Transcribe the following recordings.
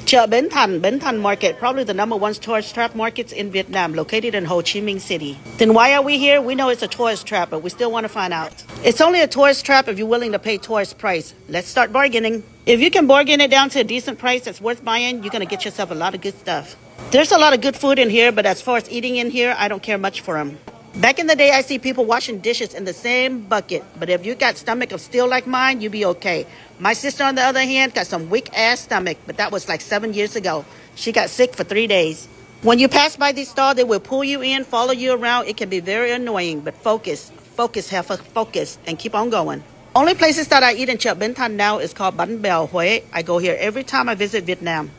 Chợ Bến Thành Market, probably the number one tourist trap markets in Vietnam, located in Hồ Chí Minh City. Then why are we here? We know it's a tourist trap, but we still want to find out. It's only a tourist trap if you're willing to pay tourist price. Let's start bargaining. If you can bargain it down to a decent price that's worth buying, you're going to get yourself a lot of good stuff. There's a lot of good food in here, but as far as eating in here, I don't care much for them. Back in the day, I see people washing dishes in the same bucket. But if you got stomach of steel like mine, you be okay. My sister, on the other hand, got some weak-ass stomach, but that was like 7 years ago. She got sick for 3 days. When you pass by these stalls, they will pull you in, follow you around. It can be very annoying, but focus, heifer, focus, and keep on going. Only places that I eat in Chợ Bến Thành now is called Bánh Bèo Huế. I go here every time I visit Vietnam.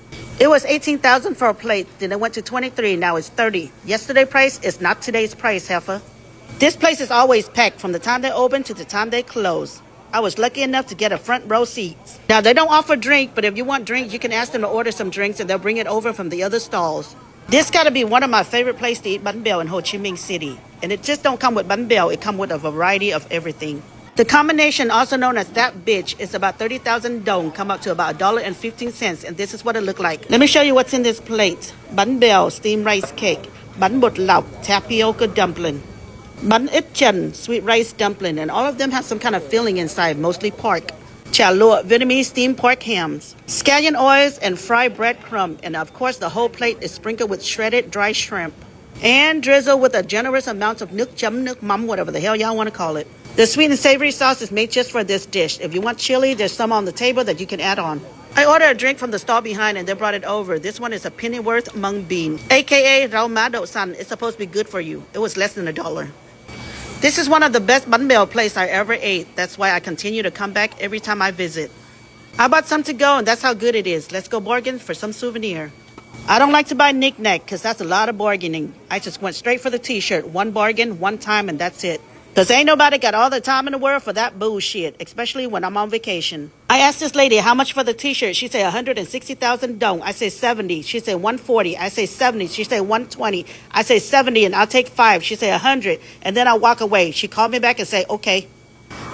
It was 18,000 for a plate, then it went to 23, now it's 30. Yesterday's price is not today's price, heifer. This place is always packed from the time they open to the time they close. I was lucky enough to get a front row seat. Now, they don't offer drink, but if you want drink, you can ask them to order some drinks and they'll bring it over from the other stalls. This got to be one of my favorite places to eat bánh bèo in Ho Chi Minh City. And it just don't come with bánh bèo, it comes with a variety of everything. The combination, also known as that bitch, is about 30,000 dong, come up to about $1.15, and this is what it looked like. Let me show you what's in this plate. Bánh bèo, steamed rice cake. Bánh bột lọc, tapioca dumpling. Bánh ít chần, sweet rice dumpling, and all of them have some kind of filling inside, mostly pork. Chả lụa, Vietnamese steamed pork hams. Scallion oils and fried breadcrumb, and of course the whole plate is sprinkled with shredded dry shrimp. And drizzled with a generous amount of nước chấm, nước mắm, whatever the hell y'all want to call it. The sweet and savory sauce is made just for this dish. If you want chili, there's some on the table that you can add on. I ordered a drink from the stall behind and they brought it over. This one is a pennyworth mung bean, aka rau má đậu xanh. It's supposed to be good for you. It was less than $1. This is one of the best bánh bèo places I ever ate. That's why I continue to come back every time I visit. I bought some to go and that's how good it is. Let's go bargain for some souvenir. I don't like to buy knick-knack because that's a lot of bargaining. I just went straight for the t-shirt. One bargain, one time, and that's it. Because ain't nobody got all the time in the world for that bullshit, especially when I'm on vacation. I asked this lady how much for the t-shirt. She said 160,000 dong. I say 70. She said 140. I say 70. She said 120. I say 70 and I'll take 5. She said 100. And then I walk away. She called me back and say, okay.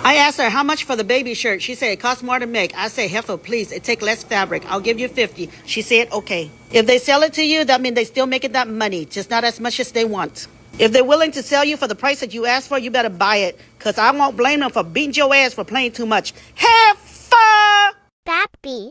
I asked her how much for the baby shirt. She said it costs more to make. I say, heifer, please, it take less fabric. I'll give you 50. She said, okay. If they sell it to you, that means they still making that money, just not as much as they want. If they're willing to sell you for the price that you asked for, you better buy it. Because I won't blame them for beating your ass for playing too much. Heifer! Papi.